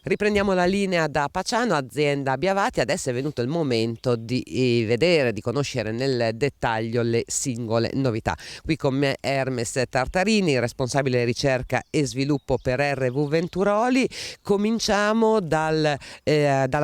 Riprendiamo la linea da Paciano, azienda Biavati. Adesso è venuto il momento di vedere, di conoscere nel dettaglio le singole novità. Qui con me Hermes Tartarini, responsabile ricerca e sviluppo per RV Venturoli. Cominciamo dalla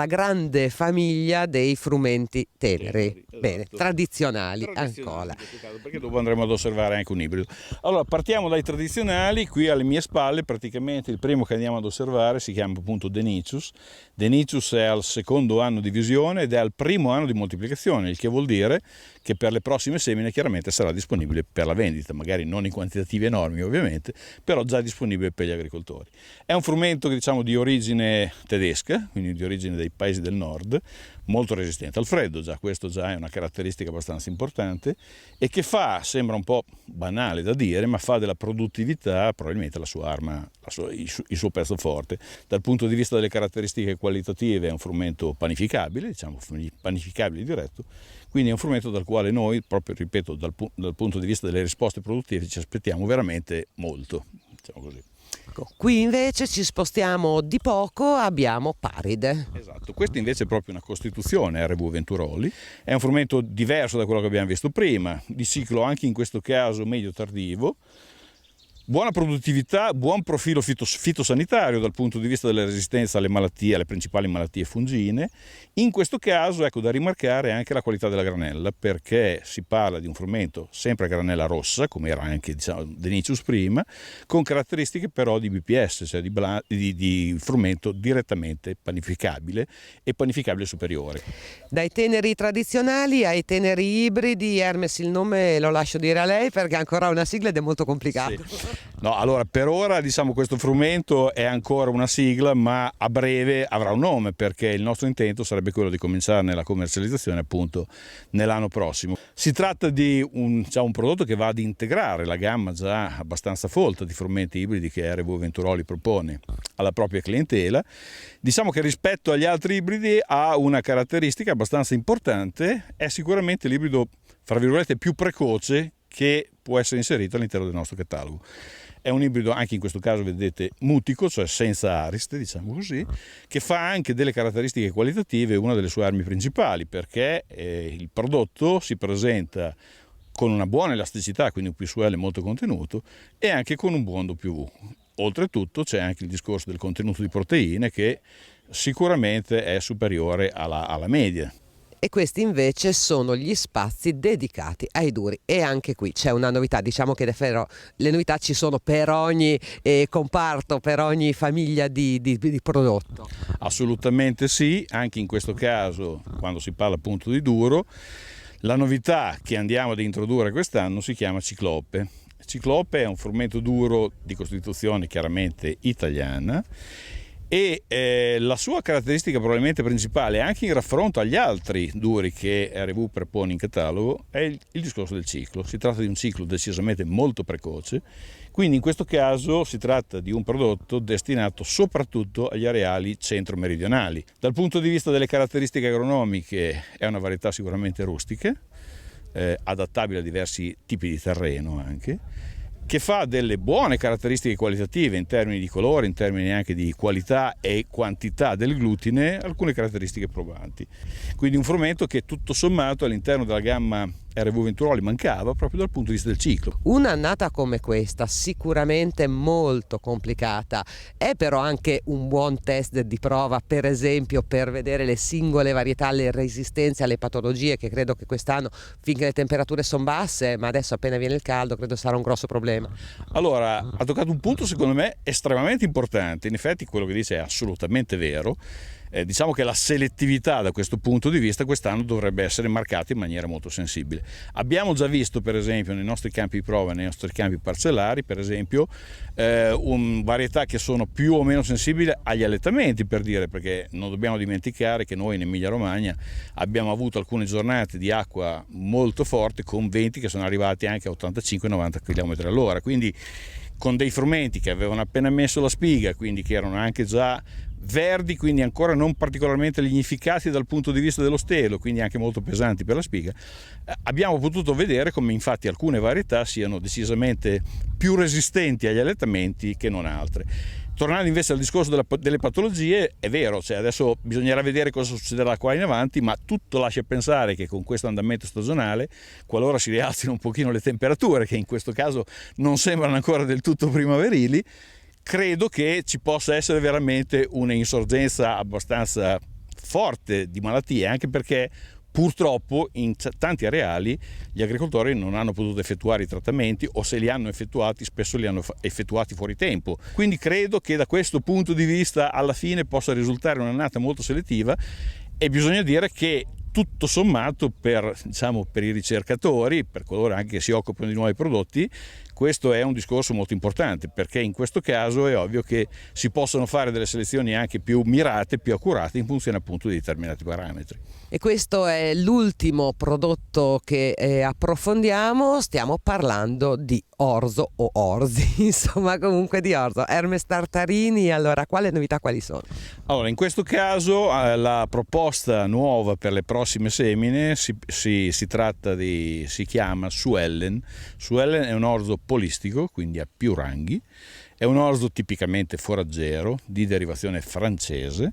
grande famiglia dei frumenti teneri, esatto. bene, tradizionali ancora. Caso, perché dopo andremo ad osservare anche un ibrido. Allora, partiamo dai tradizionali. Qui alle mie spalle praticamente il primo che andiamo ad osservare si chiama appunto Denicius. Denicius è al secondo anno di visione ed è al primo anno di moltiplicazione, il che vuol dire che per le prossime semine chiaramente sarà disponibile per la vendita, magari non in quantitativi enormi ovviamente, però già disponibile per gli agricoltori. È un frumento diciamo di origine tedesca, quindi di origine dei paesi del nord, molto resistente al freddo, questo già è una caratteristica abbastanza importante, e che sembra un po' banale da dire, ma fa della produttività probabilmente la sua arma, il suo pezzo forte. Dal punto di vista delle caratteristiche qualitative è un frumento panificabile, diciamo panificabile diretto, quindi è un frumento dal quale noi, proprio ripeto, dal punto di vista delle risposte produttive ci aspettiamo veramente molto, diciamo così. Qui invece ci spostiamo di poco, abbiamo Paride. Esatto, questo invece è proprio una costituzione RV Venturoli, è un frumento diverso da quello che abbiamo visto prima, di ciclo anche in questo caso medio tardivo, buona produttività, buon profilo fitosanitario dal punto di vista della resistenza alle malattie, alle principali malattie fungine. In questo caso, ecco, da rimarcare anche la qualità della granella, perché si parla di un frumento sempre a granella rossa, come era anche Denicius prima, con caratteristiche però di BPS, cioè di frumento direttamente panificabile e panificabile superiore. Dai teneri tradizionali ai teneri ibridi, Hermes il nome lo lascio dire a lei perché ha ancora una sigla ed è molto complicato. Sì. No, allora per ora diciamo questo frumento è ancora una sigla, ma a breve avrà un nome, perché il nostro intento sarebbe quello di cominciarne la commercializzazione appunto nell'anno prossimo. Si tratta di un prodotto che va ad integrare la gamma già abbastanza folta di frumenti ibridi che RV Venturoli propone alla propria clientela. Diciamo che rispetto agli altri ibridi ha una caratteristica abbastanza importante, è sicuramente l'ibrido fra virgolette più precoce che può essere inserito all'interno del nostro catalogo. È un ibrido anche in questo caso, vedete, mutico, cioè senza ariste, diciamo così, che fa anche delle caratteristiche qualitative una delle sue armi principali, perché il prodotto si presenta con una buona elasticità, quindi un PSUL molto contenuto, e anche con un buon W. Oltretutto c'è anche il discorso del contenuto di proteine che sicuramente è superiore alla media. E questi invece sono gli spazi dedicati ai duri, e anche qui c'è una novità. Diciamo che le novità ci sono per ogni comparto, per ogni famiglia di prodotto. Assolutamente sì, anche in questo caso quando si parla appunto di duro, la novità che andiamo ad introdurre quest'anno si chiama Ciclope. Ciclope è un frumento duro di costituzione chiaramente italiana, e la sua caratteristica probabilmente principale, anche in raffronto agli altri duri che RV propone in catalogo, è il discorso del ciclo. Si tratta di un ciclo decisamente molto precoce, quindi in questo caso si tratta di un prodotto destinato soprattutto agli areali centro-meridionali. Dal punto di vista delle caratteristiche agronomiche è una varietà sicuramente rustica, adattabile a diversi tipi di terreno anche, che fa delle buone caratteristiche qualitative in termini di colore, in termini anche di qualità e quantità del glutine, alcune caratteristiche probanti. Quindi un frumento che tutto sommato all'interno della gamma RV Venturoli mancava proprio dal punto di vista del ciclo. Un'annata come questa sicuramente molto complicata, è però anche un buon test di prova, per esempio per vedere le singole varietà, le resistenze alle patologie, che credo che quest'anno, finché le temperature sono basse, ma adesso appena viene il caldo, credo sarà un grosso problema. Allora, ha toccato un punto secondo me estremamente importante. In effetti quello che dice è assolutamente vero. Diciamo che la selettività da questo punto di vista quest'anno dovrebbe essere marcata in maniera molto sensibile. Abbiamo già visto per esempio nei nostri campi di prova, nei nostri campi parcellari per esempio, varietà che sono più o meno sensibili agli allettamenti, per dire, perché non dobbiamo dimenticare che noi in Emilia Romagna abbiamo avuto alcune giornate di acqua molto forte con venti che sono arrivati anche a 85-90 km all'ora, quindi con dei frumenti che avevano appena messo la spiga, quindi che erano anche già verdi, quindi ancora non particolarmente lignificati dal punto di vista dello stelo, quindi anche molto pesanti per la spiga, abbiamo potuto vedere come infatti alcune varietà siano decisamente più resistenti agli allettamenti che non altre. Tornando invece al discorso delle patologie, è vero, cioè adesso bisognerà vedere cosa succederà qua in avanti, ma tutto lascia pensare che con questo andamento stagionale, qualora si rialzino un pochino le temperature, che in questo caso non sembrano ancora del tutto primaverili, credo che ci possa essere veramente un'insorgenza abbastanza forte di malattie, anche perché purtroppo in tanti areali gli agricoltori non hanno potuto effettuare i trattamenti, o se li hanno effettuati spesso li hanno effettuati fuori tempo. Quindi credo che da questo punto di vista alla fine possa risultare un'annata molto selettiva, e bisogna dire che tutto sommato per i ricercatori, per coloro anche che si occupano di nuovi prodotti, questo è un discorso molto importante, perché in questo caso è ovvio che si possono fare delle selezioni anche più mirate, più accurate in funzione appunto di determinati parametri. E questo è l'ultimo prodotto che approfondiamo. Stiamo parlando di orzo o orzi, insomma comunque di orzo. Hermes Tartarini, allora quali novità, quali sono? Allora, in questo caso la proposta nuova per le prossime semine si chiama Suellen. Suellen è un orzo polistico, quindi ha più ranghi, è un orzo tipicamente foraggero di derivazione francese,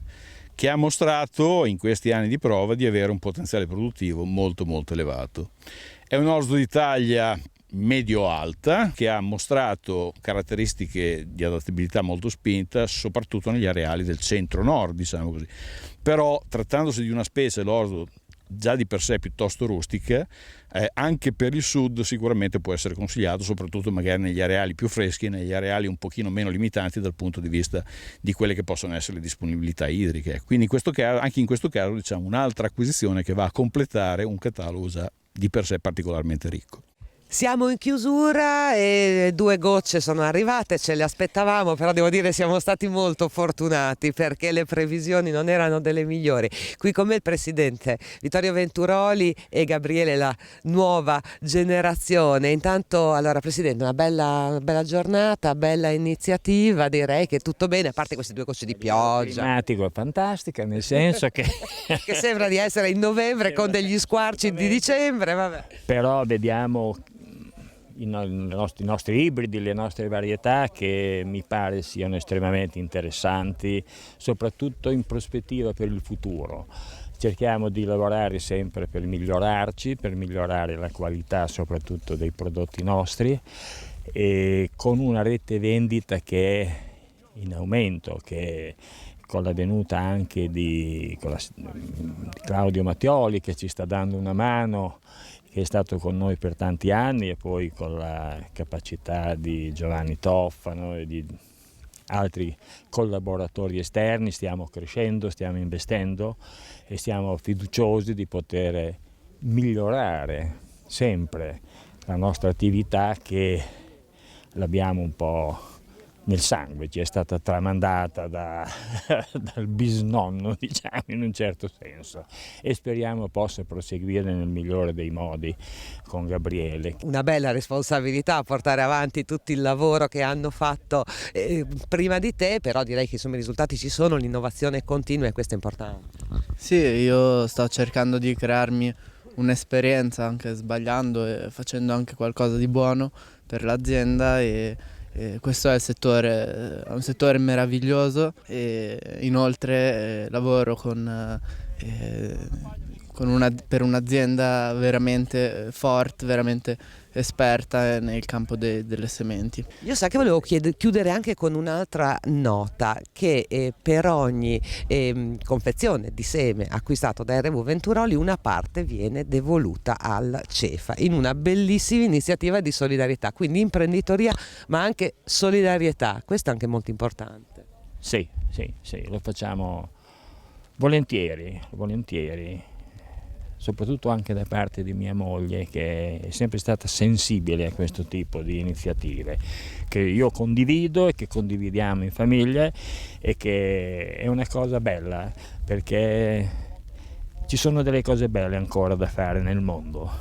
che ha mostrato in questi anni di prova di avere un potenziale produttivo molto molto elevato. È un orzo di taglia medio-alta che ha mostrato caratteristiche di adattabilità molto spinta, soprattutto negli areali del centro-nord, diciamo così. Però trattandosi di una specie, l'orzo, già di per sé piuttosto rustica, anche per il sud sicuramente può essere consigliato, soprattutto magari negli areali più freschi, negli areali un pochino meno limitanti dal punto di vista di quelle che possono essere le disponibilità idriche. Quindi anche in questo caso diciamo un'altra acquisizione che va a completare un catalogo già di per sé particolarmente ricco. Siamo in chiusura e 2 gocce sono arrivate, ce le aspettavamo, però devo dire siamo stati molto fortunati perché le previsioni non erano delle migliori. Qui con me il presidente Vittorio Venturoli e Gabriele, la nuova generazione. Intanto, allora presidente, una bella giornata, bella iniziativa, direi che tutto bene, a parte queste 2 gocce di pioggia. Climatico, fantastica, nel senso che che sembra di essere in novembre con degli squarci di dicembre, vabbè. Però vediamo i nostri ibridi, le nostre varietà, che mi pare siano estremamente interessanti, soprattutto in prospettiva per il futuro. Cerchiamo di lavorare sempre per migliorarci, per migliorare la qualità soprattutto dei prodotti nostri, e con una rete vendita che è in aumento, che con la venuta anche di Claudio Mattioli, che ci sta dando una mano, che è stato con noi per tanti anni, e poi con la capacità di Giovanni Toffano e di altri collaboratori esterni stiamo crescendo, stiamo investendo e siamo fiduciosi di poter migliorare sempre la nostra attività, che l'abbiamo un po' nel sangue, ci è stata tramandata dal bisnonno, diciamo, in un certo senso, e speriamo possa proseguire nel migliore dei modi con Gabriele. Una bella responsabilità portare avanti tutto il lavoro che hanno fatto prima di te, però direi che insomma i risultati ci sono, l'innovazione è continua e questo è importante. Sì, io sto cercando di crearmi un'esperienza, anche sbagliando e facendo anche qualcosa di buono per l'azienda, e questo è un settore meraviglioso, e inoltre lavoro per un'azienda veramente forte, veramente esperta nel campo delle sementi. Io sa che volevo chiudere anche con un'altra nota, che per ogni confezione di seme acquistato da RW Venturoli una parte viene devoluta al CEFA in una bellissima iniziativa di solidarietà, quindi imprenditoria ma anche solidarietà, questo è anche molto importante. Sì, lo facciamo volentieri, soprattutto anche da parte di mia moglie, che è sempre stata sensibile a questo tipo di iniziative, che io condivido e che condividiamo in famiglia, e che è una cosa bella, perché ci sono delle cose belle ancora da fare nel mondo,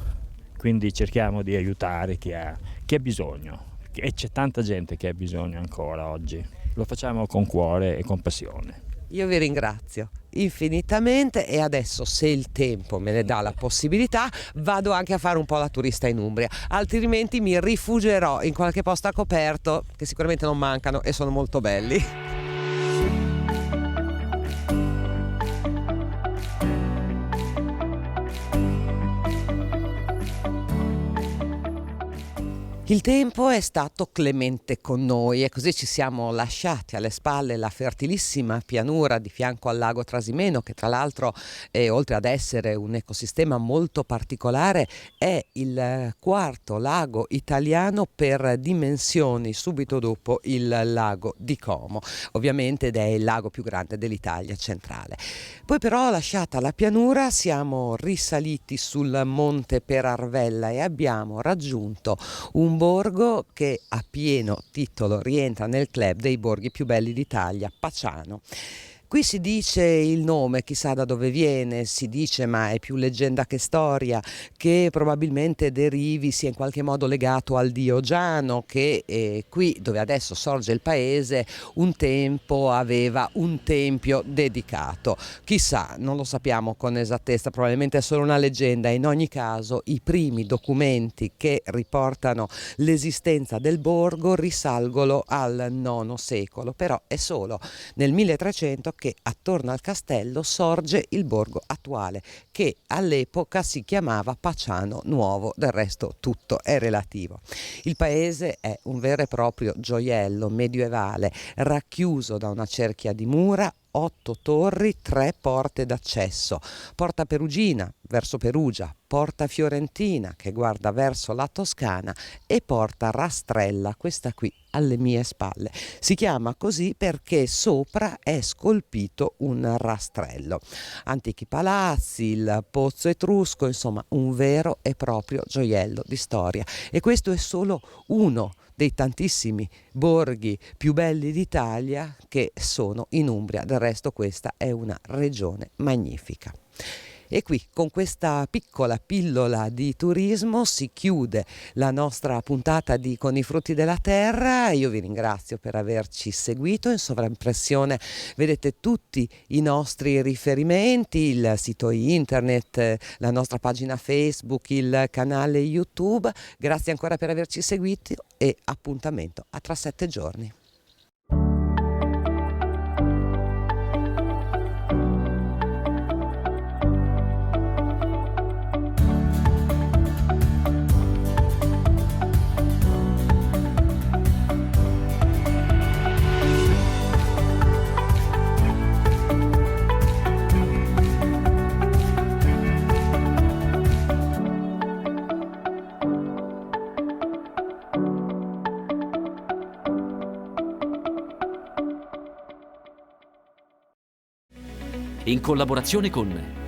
quindi cerchiamo di aiutare chi ha bisogno, e c'è tanta gente che ha bisogno ancora oggi, lo facciamo con cuore e con passione. Io vi ringrazio infinitamente e adesso, se il tempo me ne dà la possibilità, vado anche a fare un po' la turista in Umbria, altrimenti mi rifugierò in qualche posto a coperto, che sicuramente non mancano e sono molto belli. Il tempo è stato clemente con noi e così ci siamo lasciati alle spalle la fertilissima pianura di fianco al lago Trasimeno, che tra l'altro, oltre ad essere un ecosistema molto particolare, è il quarto lago italiano per dimensioni, subito dopo il lago di Como, ovviamente, ed è il lago più grande dell'Italia centrale. Poi però, lasciata la pianura, siamo risaliti sul monte Perarvella e abbiamo raggiunto un borgo che a pieno titolo rientra nel club dei borghi più belli d'Italia, Pacciano. Qui si dice il nome, chissà da dove viene, si dice, ma è più leggenda che storia, che probabilmente derivi, sia in qualche modo legato al dio Giano, che qui dove adesso sorge il paese un tempo aveva un tempio dedicato. Chissà, non lo sappiamo con esattezza, probabilmente è solo una leggenda. In ogni caso i primi documenti che riportano l'esistenza del borgo risalgono al IX secolo, però è solo nel 1300 che attorno al castello sorge il borgo attuale, che all'epoca si chiamava Pacciano Nuovo, del resto tutto è relativo. Il paese è un vero e proprio gioiello medievale, racchiuso da una cerchia di mura, 8 torri, 3 porte d'accesso, Porta Perugina verso Perugia, Porta Fiorentina che guarda verso la Toscana e Porta Rastrella, questa qui alle mie spalle. Si chiama così perché sopra è scolpito un rastrello. Antichi palazzi, il pozzo etrusco, insomma un vero e proprio gioiello di storia. E questo è solo uno dei tantissimi borghi più belli d'Italia che sono in Umbria. Del resto questa è una regione magnifica. E qui con questa piccola pillola di turismo si chiude la nostra puntata di Con i frutti della terra. Io vi ringrazio per averci seguito. In sovraimpressione vedete tutti i nostri riferimenti, il sito internet, la nostra pagina Facebook, il canale YouTube. Grazie ancora per averci seguito e appuntamento a tra 7 giorni. In collaborazione con